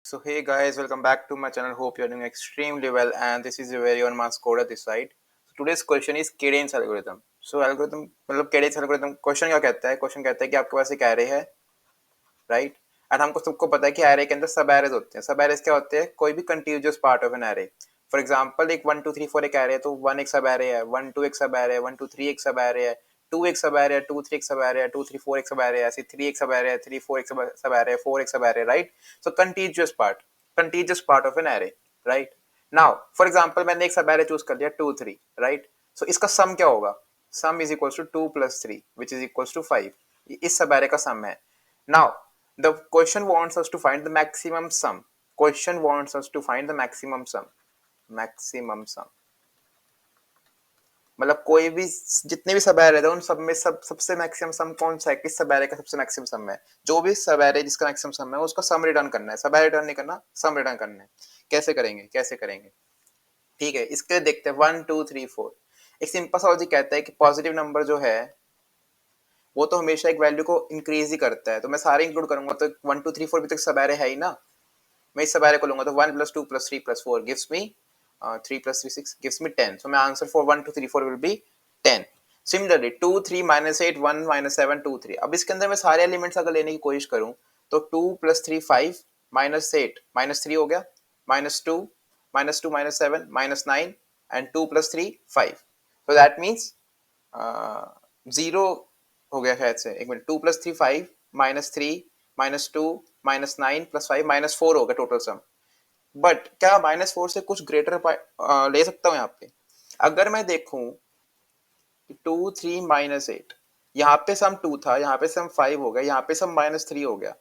So hey guys, welcome back to my channel. Hope you're doing extremely well, and this is your very own Mass Coder this side. So today's question is cadence algorithm. So algorithm मतलब cadence algorithm question क्या कहता है? Question कहता है कि आपके पास एक array है, राइट? एंड हमको सबको पता है कि array के अंदर सब arrays होते हैं. सब arrays क्या होते हैं? कोई भी contiguous part of an array. For example एक 1 2 3 4 एक array है, तो 1 एक सब array है, 1 2 एक सब array है, 1 2 3 एक सब array है, 2 एक सब array है, 2 3 एक सब array है, 2 3 4 एक सब array है, ऐसे 3 एक सब array है, 3 4 एक सब array है, 4 एक सब array है, right? So contiguous part of an array, right? Now for example मैंने एक सब array चूज कर लिया 2 3, right? So इसका सम क्या होगा? सम is equals to 2 plus 3 which is equals to 5. इस सब array का सम है. Now the question wants us to find the maximum sum. Question wants us to find the maximum sum. Maximum sum मतलब कोई भी जितने भी सब एरे थे उन सब में सबसे मैक्सिमम सम कौन सा है, किस सब एरे का सबसे मैक्सिमम सम है. जो भी सब एरे जिसका मैक्सिमम सम है उसका सम रिटर्न करना है. सब एरे रिटर्न नहीं करना, सम रिटर्न करना है. कैसे करेंगे ठीक है, इसके लिए देखते हैं 1 2 3 4. एक सिंपल सा लॉजिक कहता है कि पॉजिटिव नंबर जो है वो तो हमेशा एक वैल्यू को इंक्रीज ही करता है. तो मैं सारे इंक्लूड करूंगा, तो 1 2 3 4 भी तो सब एरे है ही ना. मैं इस सब एरे को लूंगा, तो 1 + 2 + 3 + 4 gives me 3 + 3 6 gives me 10. So my answer for 1 2 3 4 will be 10. Similarly 2 3 -8 1 -7 2 3. अब इसके अंदर मैं सारे एलिमेंट्स अगर लेने की कोशिश करूं तो 2 + 3 5 -8 -3 हो गया, -2 -2 -7 -9 and 2 + 3 5. So that means 0 हो गया शायद से. एक मिनट, 2 + 3 5 -3 -2 -9 + 5 -4 हो गया टोटल सम. बट क्या -4 से कुछ ग्रेटर ले सकता हूँ यहाँ पे? अगर मैं देखूं 2 3 -8, यहाँ पे सम 2 था, यहाँ पे सम 5 हो गया, यहाँ पे सम -3 हो गया.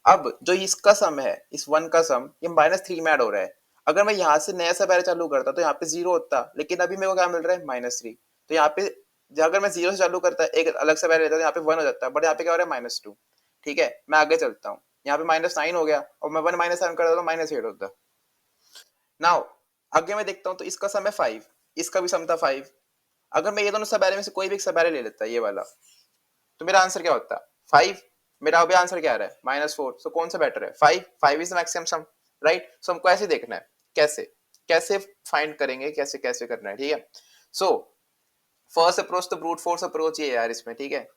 अब जो इसका सम है, इस 1 का सम, ये -3 में ऐड हो रहा है. अगर मैं यहाँ से नया सब एरे चालू करता तो यहाँ पे 0 होता, लेकिन अभी मेरे को क्या मिल रहा है? -3. तो यहाँ पे अगर मैं 0 से चालू करता एक अलग सब एरे लेता तो यहाँ पे 1 हो जाता, बट यहाँ पे क्या हो रहा है? -2. ठीक है, मैं आगे चलता हूँ. यहाँ पे -9 हो गया और मैं 1 -7 कर देता तो -8 होता. नाउ आगे मैं देखता हूँ तो इसका सम है 5, इसका भी सम था 5. अगर मैं ये दोनों सब एरे में से कोई भी एक सब एरे ले लेता ये वाला, तो मेरा आंसर क्या होता? 5. मेरा अभी आंसर क्या आ रहा है? -4. सो कौन सा बेटर है? 5. 5 is the maximum sum, right? So हमको ऐसे देखना है. कैसे कैसे फाइंड करेंगे, कैसे कैसे करना है, ठीक है? सो फर्स्ट अप्रोच तो ब्रूट फोर्स अप्रोच ही है यार इसमें, ठीक है?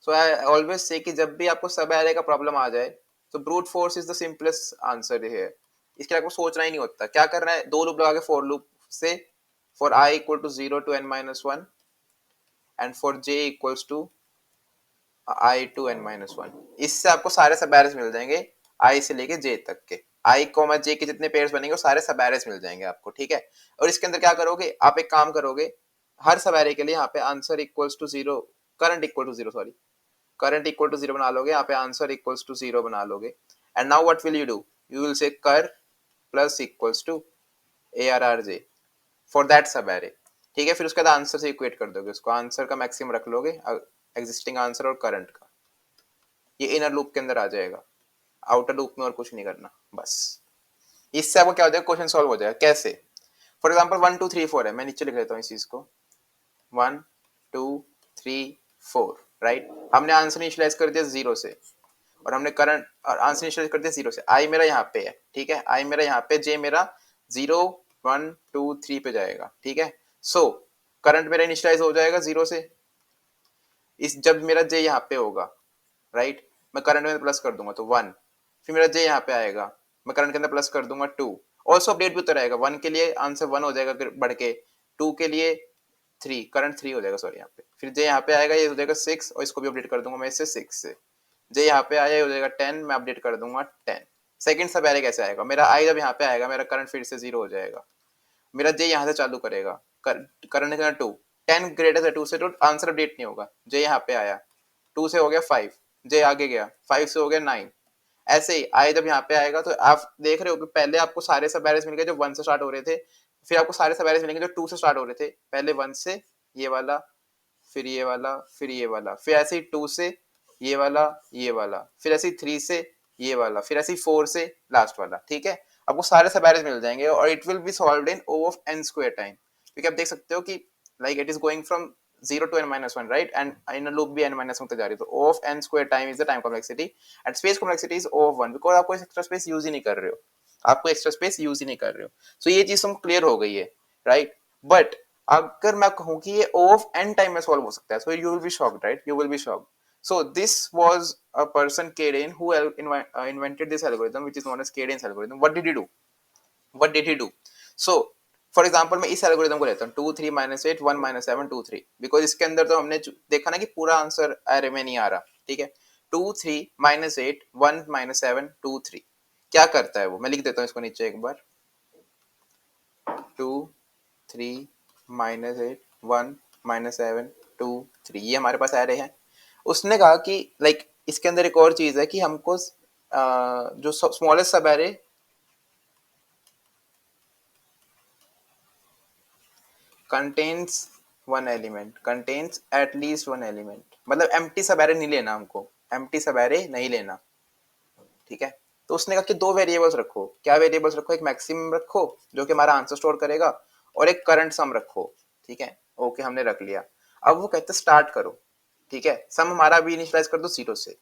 सो आई ऑलवेज से कि जब भी आपको सब एरे का प्रॉब्लम आ जाए तो brute force is the simplest answer है. इसके लिए आपको सोचना ही नहीं होता. क्या करना है? दो लूप लगा के फॉर लूप से for I = 0 to n-1 and for j = I to n-1. इससे आपको सारे सब एरेस मिल जाएंगे I से लेके j तक के. I, j के जितने पेयर्स बनेंगे वो सारे सब एरेस मिल जाएंगे आपको, ठीक है? और इसके अंदर क्या करोगे आप? एक काम करोगे, हर सब एरे के लिए यहाँ पे answer equals to 0, current equal to 0, sorry, current equal to 0 बना लोगे. यहाँ पे आंसर इक्वल्स टू 0 बना लोगे. And now what will you do? You will say कर plus equals to ARRJ for that sub array, ठीक है? फिर उसके बाद आंसर से इक्वेट कर दोगे उसको, आंसर का मैक्सिमम रख लोगे, एग्जिस्टिंग आंसर और करंट का. ये इनर लूप के अंदर आ जाएगा, आउटर लूप में और कुछ नहीं करना बस. इससे आपको क्या हो जाएगा? क्वेश्चन सॉल्व हो जाएगा. कैसे? फॉर एग्जांपल 1 2 3 4 है, मैं नीचे लिख लेता हूँ इस चीज को. 1 2 3 4, राइट? हमने आंसर इनिशियलाइज कर दिया 0 से और हमने करंट और आंसर इनिशियलाइज कर दिया 0 से. I मेरा यहाँ पे है, ठीक है? I मेरा यहाँ पे, J मेरा 0 1 2 3 पे जाएगा, ठीक है? सो करंट मेरा इनिशियलाइज हो जाएगा 0 से. इस जब मेरा J यहाँ पे होगा, राइट, मैं करंट में प्लस कर दूंगा तो 1. फिर मेरा J यहाँ पे आएगा, मैं करंट के अंदर प्लस कर दूंगा 2. ऑल्सो अपडेट भी होता रहेगा. 1 के लिए आंसर 1 हो जाएगा बढ़ के, 2 के लिए 3, करंट 3 हो जाएगा, सॉरी यहाँ पे. फिर J यहाँ पे आएगा, ये हो जाएगा 6 और इसको भी अपडेट कर दूंगा मैं इससे 6 से. J यहाँ पे आया, ये हो जाएगा 10, मैं अपडेट कर दूंगा 10. सेकंड सब एरे कैसे आएगा? मेरा I जब यहाँ पे आएगा मेरा करंट फिर से 0 हो जाएगा. मेरा J यहाँ से चालू करेगा, करंट का 2, 10 ग्रेटर से 2 से, तो आंसर अपडेट नहीं होगा. J यहाँ पे आया, 2 से हो गया 5, J आगे गया, 5 से हो गया 9. ऐसे ही I जब यहाँ पे आएगा तो आप देख रहे हो कि पहले आपको सारे सब एरेस मिल गए जो 1 से स्टार्ट हो रहे थे, फिर आपको सारे सब एरेस मिलेंगे जो 2 से स्टार्ट हो रहे थे. पहले 1 से ये वाला, फिर ये वाला, फिर ये वाला, फिर ऐसे ही 2 से ये वाला, ये वाला, फिर ऐसे ही 3 से ये वाला, फिर ऐसे ही 4 से लास्ट वाला, ठीक है? आपको सारे सब एरेस मिल जाएंगे और it will be solved in O of n square time, क्योंकि आप देख सकते हो कि like it is going from 0 to n minus 1, right? And in a loop भी n minus 1 तक जा रही है, तो O of n square time is the time complexity and space complexity is O of 1, because आप कोई extra space use ही नहीं कर रहे हो, आप कोई एक्स्ट्रा स्पेस यूज ही नहीं कर रहे हो। सो ये चीज तुम क्लियर हो गई है, राइट? बट अगर मैं कहूं कि ये O of n टाइम में सॉल्व हो सकता है, so you will be shocked, right? You will be shocked. So this was a person Karen who invented this algorithm, which is known as Karen's algorithm. What did he do? What did he do? So for example मैं इस algorithm को लेता हूँ 2 3 -8 1 -7 2 3, because इसके अंदर तो हमने देखा ना कि पूरा आंसर अरे में नहीं आ रहा, ठीक है? 2 3 -8 1 -7 2 3 क्या करता है वो, मैं लिख देता हूँ इसको नीचे एक बार। 2 3 -8 1 -7 2 3 ये हमारे पास आ रहे हैं। उसने कहा कि लाइक इसके अंदर एक और चीज है कि हमको जो स्मॉलेस्ट सब array contains one element, contains at least one element, मतलब empty सब एरे नहीं लेना हमको, empty सब एरे नहीं लेना, ठीक है? तो उसने कहा कि दो वेरिएबल्स रखो। क्या वेरिएबल्स रखो? एक मैक्सिमम रखो जो कि हमारा आंसर स्टोर करेगा, और एक करंट सम रखो, ठीक है? ओके, हमने रख लिया। अब वो कहते स्टार्ट करो, ठीक है? सम हमारा भी इनिशियलाइज कर दो 0 से,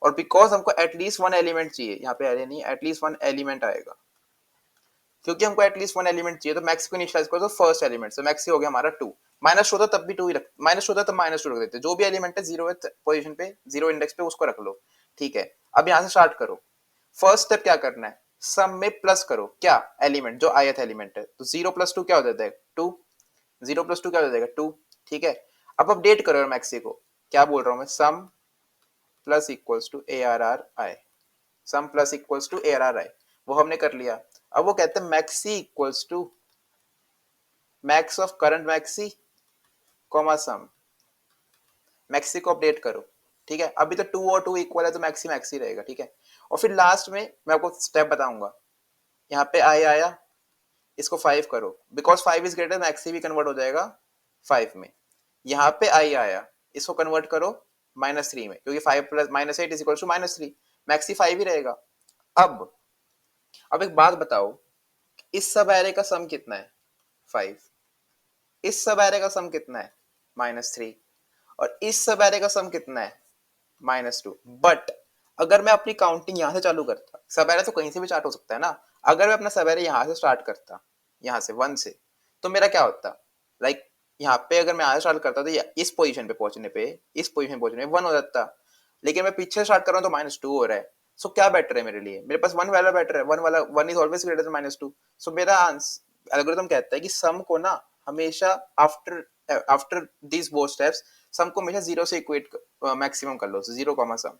और बिकॉज हमको एटलीस्ट वन एलिमेंट चाहिए, यहाँ पे एरे नहीं, एटलीस्ट वन एलिमेंट आएगा, क्योंकि हमको एटलीस्ट वन एलिमेंट चाहिए, तो मैक्स को इनिशियलाइज करो तो फर्स्ट एलिमेंट, तो मैक्स हो गया हमारा 2। माइनस होता तब भी 2 ही रख, माइनस होता तब माइनस 2 रख देते, जो भी एलिमेंट है 0th पोजीशन पे, 0 इंडेक्स पे उसको रख लो, ठीक है? अब यहाँ से स्टार्ट करो। फर्स्ट स्टेप क्या करना है? सम में प्लस करो क्या एलिमेंट, जो ith एलिमेंट है, तो 0 + 2 क्या हो जाता है? 2। 0 + 2 क्या हो जाएगा? 2, ठीक है? अब अपडेट करो मैक्सी को, क्या बोल रहा हूँ मैं? Sum plus equals to ARRI, sum plus equals to ARRI, वो हमने कर लिया। अब वो कहते हैं maxi equals to max of current maxi comma sum, maxi को अपडेट करो, ठीक है? अभी तो 2 और 2 इक्वल है, तो मैक्सी मैक्सी रहेगा, ठीक है? और फिर लास्ट में मैं आपको स्टेप बताऊंगा, यहाँ पे आई आया, इसको 5 करो, बिकॉज 5 इज ग्रेटर, मैक्सी भी कन्वर्ट हो जाएगा 5 में। यहाँ पे आई आया, इसको कन्वर्ट करो -3 में, क्योंकि 5 + -8 इज इक्वल टू -3, मैक्सी 5 ही रहेगा। अब एक बात बताओ, इस सब एरे का सम कितना है? 5। इस सब एरे का सम कितना है? -3। और इस सब एरे का सम कितना है? -2। बट अगर मैं अपनी काउंटिंग यहाँ से चालू करता, सब एरे तो कहीं से भी स्टार्ट हो सकता है ना, अगर मैं अपना सब एरे यहाँ से स्टार्ट करता, यहाँ से 1 से, तो मेरा क्या होता? लाइक यहाँ पे अगर मैं यहाँ से स्टार्ट करता तो इस पोजीशन पे पहुंचने पे, इस पोजीशन पहुंचने पे 1 हो जाता, लेकिन मैं पीछे स्टार्ट कर रहा हूँ तो -2 हो रहा है। सो क्या बेटर है मेरे लिए? मेरे पास 1 वाला बेटर है, 1 वाला, 1 इज ऑलवेज ग्रेटर देन -2। सो मेरा एल्गोरिथम कहता है कि सम को ना हमेशा आफ्टर दीज बोथ स्टेप्स, सम को हमेशा 0 से इक्वेट मैक्सिमम कर लो, 0, सम,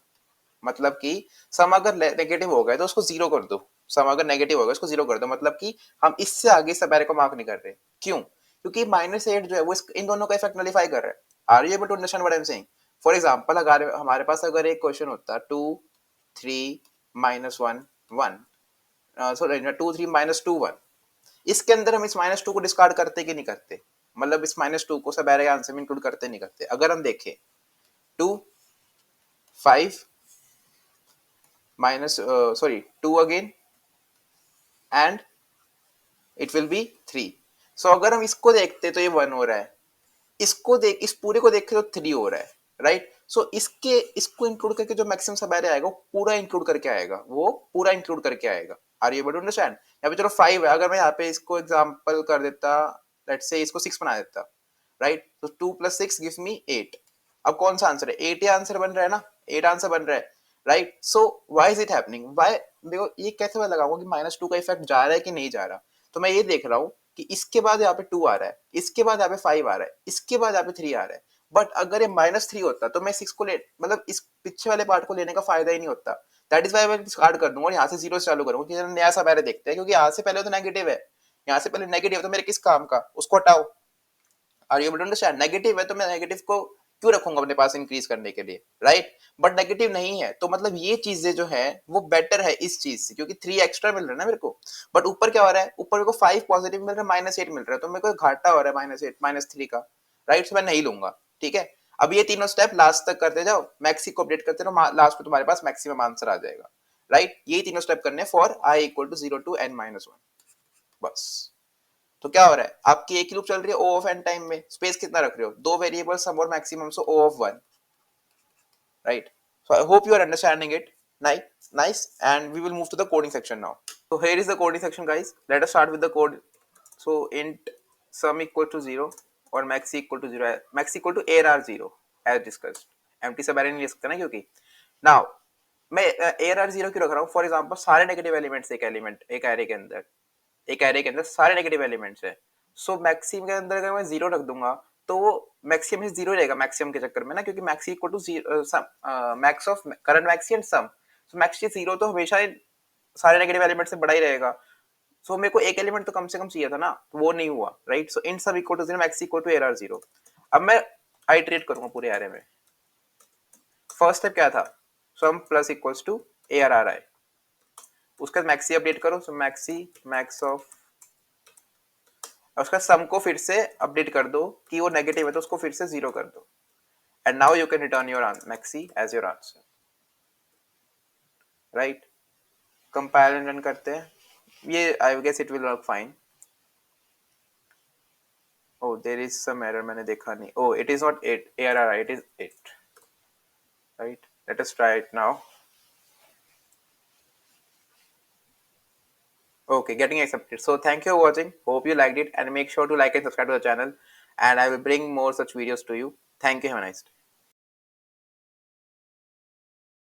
मतलब कि सम अगर नेगेटिव हो गया तो उसको 0 कर दो, सम अगर नेगेटिव हो गया उसको 0 कर दो, मतलब कि हम इससे आगे सब एरे को मार्क नहीं कर रहे। क्यों? क्योंकि -8 जो है वो इन दोनों का इफेक्ट नलिफाई कर रहा है। Are you able to understand what I am saying? For example अगर हमारे पास अगर एक क्वेश्चन होता 2 3 -1 1, सॉरी 2 3 -2 1, इसके अंदर हम इस -2 को डिस्कार्ड करते कि नहीं करते? मतलब इस -2 को सब एरे के आंसर में इंक्लूड करते नहीं करते? अगर हम देखें 2 5 2 again and it will be 3। सो अगर हम इसको देखते तो ये 1 हो रहा है, इसको देख, इस पूरे को देखे तो 3 हो रहा है, राइट? सो इसको इंक्लूड करके जो मैक्सिमम सब एरे आएगा वो पूरा इंक्लूड करके आएगा, वो पूरा इंक्लूड करके आएगा। Are you able to understand? यहाँ पे चलो 5 है, अगर मैं यहाँ पे इसको एग्जांपल कर देता, लेट्स से इसको 6 बना देता, राइट? तो 2 + 6 गिव्स मी 8। अब कौन सा आंसर है? 8 ही आंसर बन रहा है ना, 8 आंसर बन रहा है, right? So why is it happening? Why? देखो ये कैसे मैं लगाऊंगा कि -2 का इफेक्ट जा रहा है कि नहीं जा रहा? तो मैं ये देख रहा हूँ कि इसके बाद यहाँ पे 2 आ रहा है, इसके बाद यहाँ पे 5 आ रहा है, इसके बाद यहाँ पे 3 आ रहा है। बट अगर ये -3 होता तो मैं 6 को ले, मतलब इस पीछे वाले पार्ट को लेने का फायदा ही नहीं होता। दैट इज वाई मैं डिस्कार्ड कर दूंगा और यहाँ से 0 से चालू करूंगा कि नया सा पहले देखते हैं, क्योंकि यहाँ से पहले तो नेगेटिव है, यहाँ से पहले नेगेटिव, तो मेरे किस काम का? उसको हटाओ। Are you able to understand? Negative है तो मैं नेगेटिव को क्यों रखूंगा अपने पास इंक्रीज करने के लिए, राइट? बट नेगेटिव नहीं है, तो मतलब ये चीजें जो है वो बेटर है इस चीज से, क्योंकि 3 एक्स्ट्रा मिल रहा है ना मेरे को। बट ऊपर क्या हो रहा है? ऊपर मेरे को 5 पॉजिटिव मिल रहा है, -8 मिल रहा है, तो मेरे को घाटा हो रहा है -8 -3 का, राइट? मैं नहीं लूंगा, ठीक है? अब ये तीनों स्टेप लास्ट तक करते जाओ, मैक्सी को अपडेट करते रहो, लास्ट में तुम्हारे पास मैक्सिमम आंसर आ जाएगा, राइट? ये तीनों स्टेप करने फॉर i = 0 to n - 1, बस। तो क्या हो रहा है, आपकी एक ही लूप चल रही है ओ ऑफ एन टाइम में, स्पेस कितना रख रहे हो, दो वेरिएबल सम और maximum, so O of one, right. So I hope you are understanding it. Nice, and we will move to the coding section now. So here is the coding section, guys. Let us start with the code. So int sum equal to 0 और max equal to 0 है, max equal to arr 0 as discussed. empty सब array नहीं ले सकते ना, क्योंकि now मैं arr 0 क्यों रख रहा हूँ, फॉर एग्जाम्पल सारे नेगेटिव एलिमेंट्स एक एलिमेंट एक एरे के अंदर, एक एरे के अंदर सारे नेगेटिव एलिमेंट्स है. सो मैक्सिमम के अंदर अगर मैं 0 रख दूंगा तो वो मैक्सिमम 0 रहेगा मैक्सिमम के चक्कर में ना, क्योंकि max equal to max of current maxi and sum. So max 0 तो हमेशा सारे नेगेटिव एलिमेंट से बड़ा ही रहेगा. सो मेरे को एक एलिमेंट तो कम से कम चाहिए था ना, तो वो नहीं हुआ, right. So int sum equal to 0 max equal to arr 0. अब मैं आइटरेट करूंगा पूरे एरे में. फर्स्ट स्टेप क्या था, सम प्लस इक्वल्स टू arri, उसका मैक्सी अपडेट करो, सो मैक्सी मैक्स ऑफ, उसका सम को फिर से अपडेट कर दो कि वो नेगेटिव है तो उसको फिर से 0 कर दो, and now you can return your maxi as your answer, right. Compile and run करते हैं, ये I guess it will work fine. oh there is some error, मैंने देखा नहीं. oh it is not 8 arri, it is 8, right. let us try it now. okay, getting accepted. So thank you for watching, hope you liked it, and make sure to like and subscribe to the channel, and I will bring more such videos to you. Thank you, have a nice day.